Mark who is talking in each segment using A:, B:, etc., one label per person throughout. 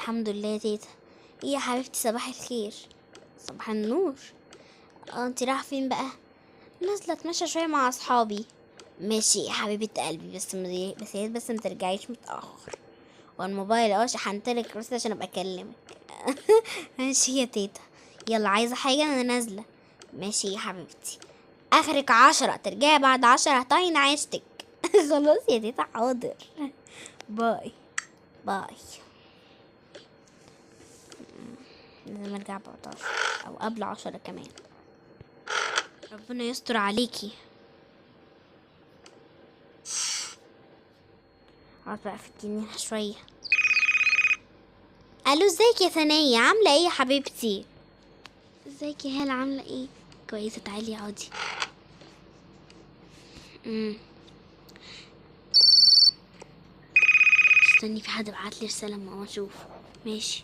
A: الحمد لله يا تيتا. ايه يا حبيبتي، صباح الخير. صباح النور. انت رايحه فين بقى؟ نازله اتمشى شويه مع اصحابي. ماشي يا حبيبه قلبي، بس ما ترجعيش متاخر. والموبايل شحنتلك بس عشان ابقى اكلمك. ماشي يا تيتا. يلا، عايزه حاجه؟ انا نازله. ماشي يا حبيبتي. اخرك 10، ترجعي بعد 10 هطين عيشتك. خلاص يا تيتا، حاضر. باي باي. لازم ارجع ب 11 او قبل 10 كمان. ربنا يستر عليكي. اقعد بقى في الجنينة شوية. الو، ازيك يا ثانية؟ عاملة ايه يا حبيبتي؟ ازيك يا هالة، عاملة ايه؟ كويسة، تعالي اقعدي. استني، في حد بعتلي رسالة ما اشوف. ماشي.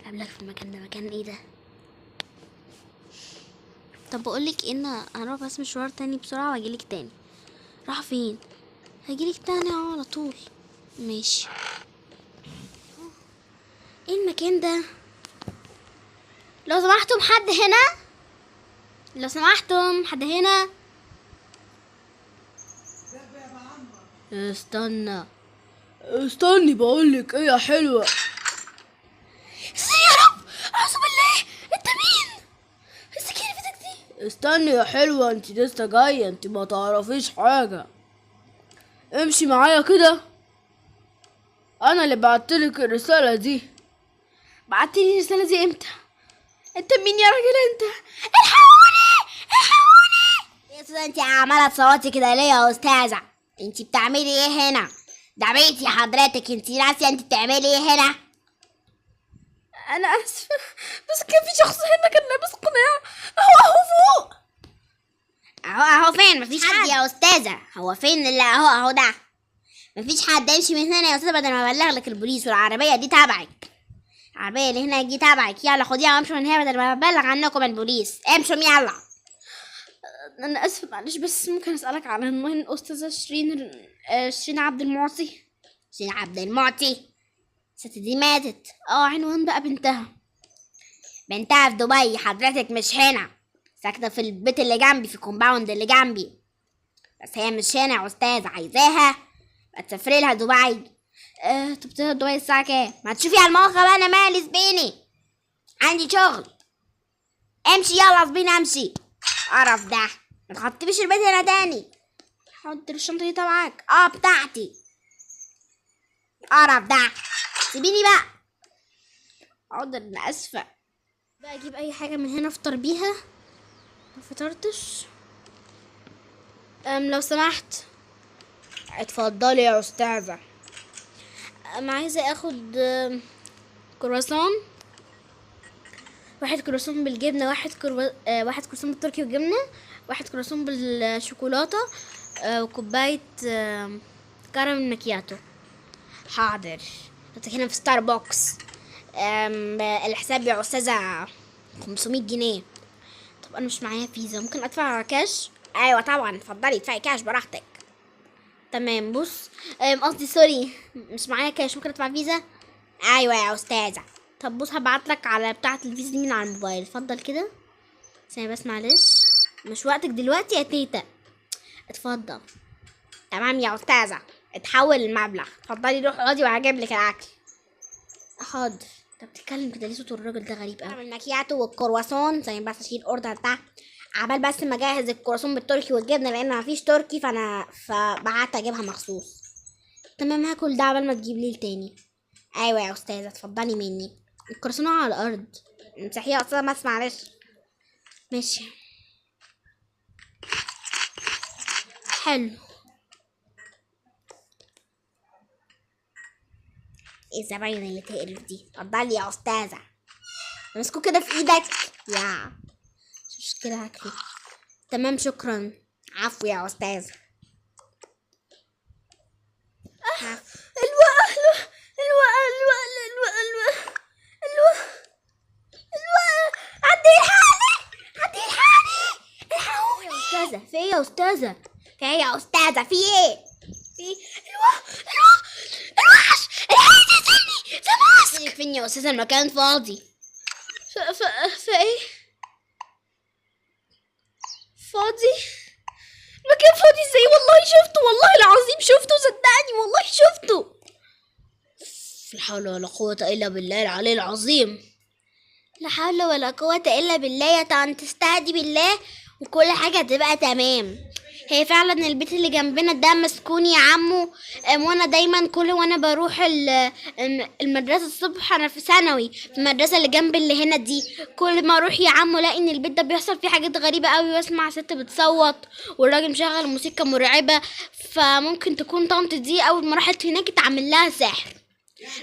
A: قابلك في المكان ده. مكان ايه ده؟ طب بقولك ان هروح بس مشوار تاني بسرعة واجيلك تاني. راح فين؟ هجيلك تاني على طول. ماشي. ايه المكان ده؟ لو سمحتم حد هنا، لو سمحتم حد هنا.
B: استني بقولك ايه يا حلوة.
A: يا رب، اعوذ بالله. انت مين؟ السكينة في ايدك دي؟
B: استني يا حلوة، انت لسه جاية، انت ما تعرفيش حاجة. امشي معايا كده. انا اللي بعتلك الرسالة دي.
A: بعتلي الرسالة دي امتى؟ انت مين يا راجل انت؟ الحقوني، الحقوني. يا استاذة، انت عمالة تصوتي كده ليه يا استاذة؟ انت بتعملي ايه هنا؟ ده بيتي حضرتك، انت ناسية انت بتعملي ايه هنا؟ انا اسفة، بس كان في شخص هنا كان لابس قناع. اهو فوق. اهو فين؟ مفيش حد يا استاذة. هو فين اللي اهو ده؟ مفيش حد. امشي من هنا يا استاذة بدل ما ابلغ لك البوليس. والعربية دي تبعك. العربية اللي هنا دي تبعك. يلا خديها وامشوا من هنا بدل ما ابلغ عنكم البوليس. امشوا يلا. انا اسفة معلش، بس ممكن اسألك على عنوان الاستاذة شيرين عبد المعطي؟ شيرين عبد المعطي؟ الست دي ماتت. عنوان بقى بنتها في دبي حضرتك، مش هنا. ساكنة في البيت اللي جنبي، في الكومباوند اللي جنبي. بس هي مش هنا يا استاذة. عايزاها تسافري لها دبي. طب تسافري دبي الساعة كام؟ ما تشوفي على الموقع بقى، انا مالي سبيني، عندي شغل. امشي يلا سبيني، امشي. قرف ده، ما تخطبيش البيت هنا تاني. حاضر، الشنطة دي تبعك؟ بتاعتي. قرف ده، سيبيني بقى. حاضر، انا اسفة. بقى اجيب اي حاجة من هنا افطر بيها. ما فطرتش. لو سمحت.
B: اتفضلي يا استاذة.
A: عايزة اخد كرواسون. واحد كرواسون بالجبنة، واحد كرواسون بالتركي والجبنة، واحد كرواسون بالشوكولاتة، وكوباية كراميل ماكياتو. حاضر. انت هنا في ستاربكس. الحساب يا استاذة 500 جنيه. طب انا مش معايا فيزا، ممكن ادفع كاش؟ ايوه طبعا، اتفضلي ادفعي كاش براحتك. تمام. بص، قصدي سوري، مش معايا كاش، ممكن ادفع فيزا؟ ايوه يا استاذة. طب بص، هبعتلك على بتاعة الفيزا دي من على الموبايل. اتفضل كده. ثانية بس معلش، مش وقتك دلوقتي يا تيتا. اتفضل. تمام يا استاذة، اتحول المبلغ. اتفضلي روحي اقعدي وهجيب لك الاكل. حاضر. طب بتتكلم كده ليه؟ صوت الراجل ده غريب قوي. الماكياتو والكرواسون. ثانية بس اشيل الاوردر ده عبال بس ما اجهز الكرواسون بالتركي والجبنة، لان مفيش تركي فبعت اجيبها مخصوص. تمام، هاكل ده عبال ما تجيب لي تاني. ايوه يا استاذة، اتفضلي مني. الكرواسون على الارض. امسحيها يا استاذة بس معلش. ماشي. حلو. ايه الزباين اللي تقرف دي؟ اتفضلي يا استاذة. امسكوا كده في ايدك. يا مش مشكلة، هاكله. تمام، شكرا. عفو يا استاذة. الوقت عدي الحقني الحقوني يا استاذة. في ايه يا استاذة؟ في ايه يا استاذة؟ في ايه؟ في الوقت ماسك فين يا استاذ؟ المكان فاضي.
B: ايه؟ فاضي؟ المكان فاضي ازاي؟ والله شفته، والله العظيم شفته، صدقني والله شفته.
A: لا حول ولا قوة الا بالله العلي العظيم. لا حول ولا قوة الا بالله يا طنط، استهدي بالله وكل حاجة هتبقى تمام. هي فعلا البيت اللي جنبنا ده مسكون يا عمو. وانا دايما وانا بروح المدرسة الصبح، انا في ثانوي في المدرسة اللي جنب اللي هنا دي، كل ما اروح يا عمو الاقي ان البيت ده بيحصل فيه حاجات غريبة قوي، واسمع ست بتصوت والراجل مشغل موسيقى مرعبة. فممكن تكون طنط دي اول ما راحت هناك اتعمل لها سحر.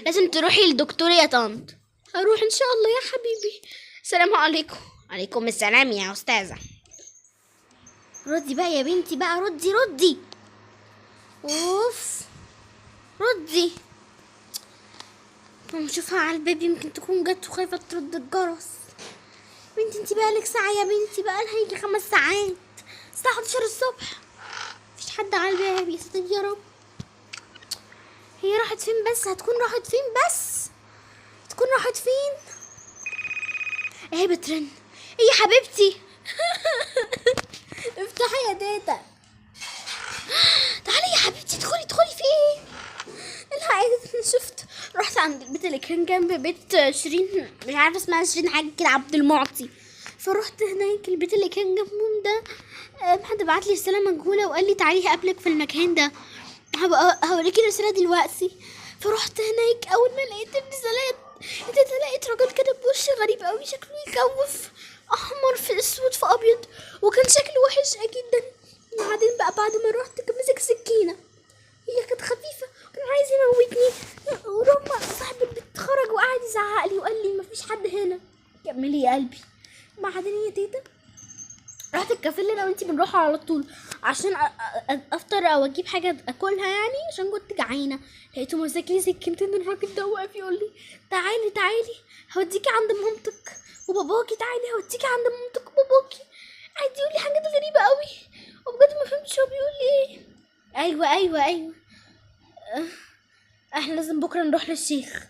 A: لازم تروحي للدكتور يا طنط.
B: هروح ان شاء الله يا حبيبي. السلام عليكم.
A: عليكم السلام يا استاذة. ردي بقى يا بنتي بقى، ردي. اوف، ردي. نشوفها على الباب، يمكن تكون جت وخايفة ترد الجرس. بنتي انتي بقالك ساعة يا بنتي، بقالها يجي 5 ساعات، الساعة 11 الصبح، مفيش حد على الباب. يا ستي يا رب. هي راحت فين بس؟ هتكون راحت فين؟ ايه بترن؟ ايه يا حبيبتي؟
B: افتحي يا تيتا.
A: تعالي يا حبيبتي، ادخلي في ايه؟
B: الحقيقة شفت، رحت عند البيت اللي كان جنب بيت شيرين، مش عارفة اسمها شيرين حاجة كده، عبد المعطي. فرحت هناك البيت اللي كان جنبهم ده، حد بعت لي رسالة مجهولة وقال لي تعالي هقابلك في المكان ده، هوريكي الرسالة دلوقتي. فرحت هناك، اول ما لقيت الرسالة لقيت راجل كده بوش غريب قوي، شكله يخوف، احمر في اسود في ابيض، وكان شكله وحش جدا. وبعدين بقى بعد ما رحت كان ماسك سكينة، هي كانت خفيفة، كان عايز يموتني. ولما صاحب البيت خرج وقعد يزعق لي وقال لي مفيش حد هنا. كملي يا قلبي. بعدين يا تيتا رحت الكافيه اللي انا وانتي بنروحه على طول عشان افطر او اجيب حاجه اكلها، يعني عشان كنت جعانه. لقيته ماسك لي سكينتين، الراجل ده واقف يقول لي تعالي هوديكي عند مامتك وباباكي، تعالي هوديكي عند مامتك وباباكي. قاعد يقول لي حاجات غريبه قوي، وبجد ما فهمتش هو بيقول لي ايه. ايوه احنا لازم بكره نروح للشيخ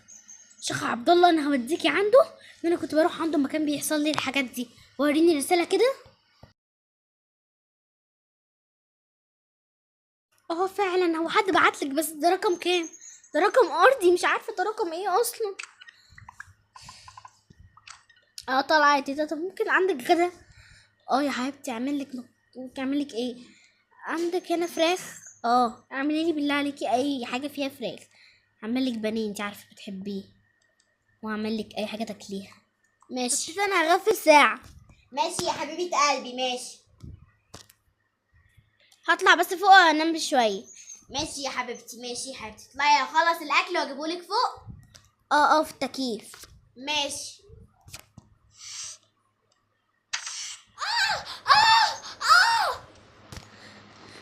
B: عبد الله، انا هوديكي عنده، انا كنت بروح عنده مكان بيحصل لي الحاجات دي. وريني رساله كده. فعلا هو حد بعتلك، بس ده رقم كام؟ ده رقم ارضي، مش عارفه ده رقم ايه اصلا. طلعت تيتا. طب ممكن عندك غدا؟ يا حبيبتي اعمل لك ايه؟ عندك هنا فراخ؟ اعملي لي بالله عليكي اي حاجه فيها فراخ. اعمل لك بانيه، انت عارفه بتحبيه، واعمل لك اي حاجه تاكليها. ماشي. انا هغفل ساعه.
A: ماشي يا حبيبة قلبي، ماشي.
B: هطلع بس فوق انام شويه.
A: ماشي يا حبيبتي، اطلعي اخلص الاكل واجيبهولك فوق.
B: في التكييف.
A: ماشي.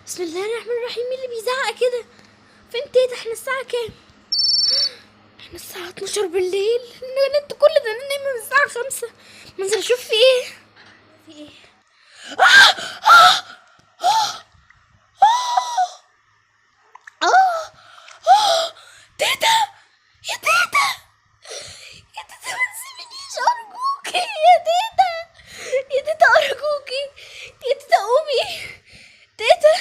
B: بسم الله الرحمن الرحيم. مين اللي بيزعق كده؟ فين تيتا؟ احنا الساعه كام؟ احنا الساعه 12 بالليل. انت كل ده نايمه من الساعه 5. منزل اشوف في ايه. تيتا، يا تيتا ما تسيبنيش ارجوكي. يا تيتا ارجوكي. يا تيتا قومي. تيتا،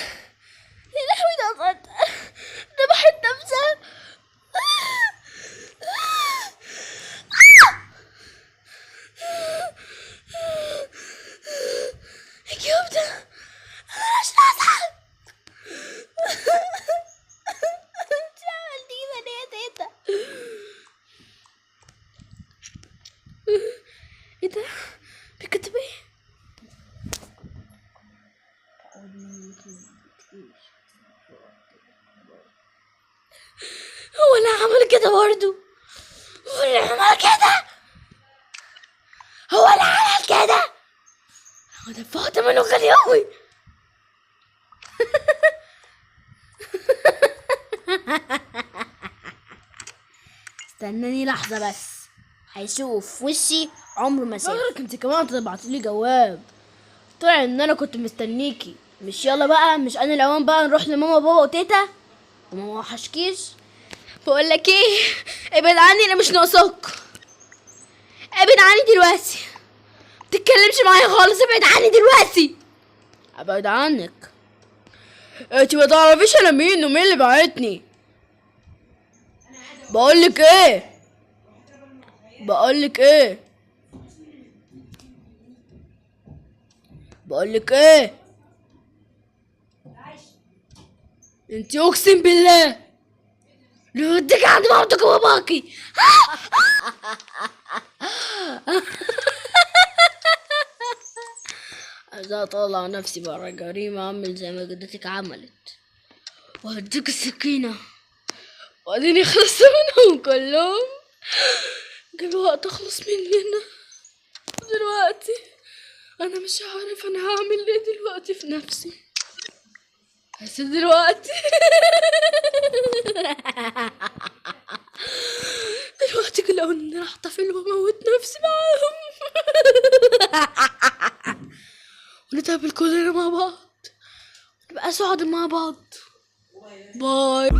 B: يا لهوي، ده بحط نفسها. الجيوب ده انا مش نازحة. انت عملتي كده ليه يا تيتا؟ ايه ده؟ بيكتب ايه؟ هو اللي عمل كده برضه؟ هو ده فاطمة منه غالي اوي. استناني لحظة بس، هيشوف وشي عمره ما شاف. انت كمان تبعتلي جواب طلع ان انا كنت مستنيكي. مش يلا بقى، مش انا الاوان بقى نروح لماما وبابا وتيتا؟ وما وحشكيش؟ بقول لك ايه، ابعد عني، انا مش ناقصاك. ابعد عني دلوقتي، متتكلمش معايا خالص، ابعد عني دلوقتي.
A: ابعد عنك؟ انت ما تعرفيش انا مين ومين اللي بعتني. بقولك ايه بقولك ايه بقولك ايه انت اقسم بالله لودك عند مامتك وباباكي. عايز اطلع نفسي برا جريمة، اعمل زي ما جدتك عملت وهديك السكينة وبعدين يخلص منهم كلهم. جه وقت اخلص مننا دلوقتي. انا مش عارف انا هعمل ايه دلوقتي في نفسي، بس دلوقتي كده لو اني راح احتفل واموت نفسي معاهم. ونتقابل كلنا مع بعض، نبقى سعد مع بعض. باي.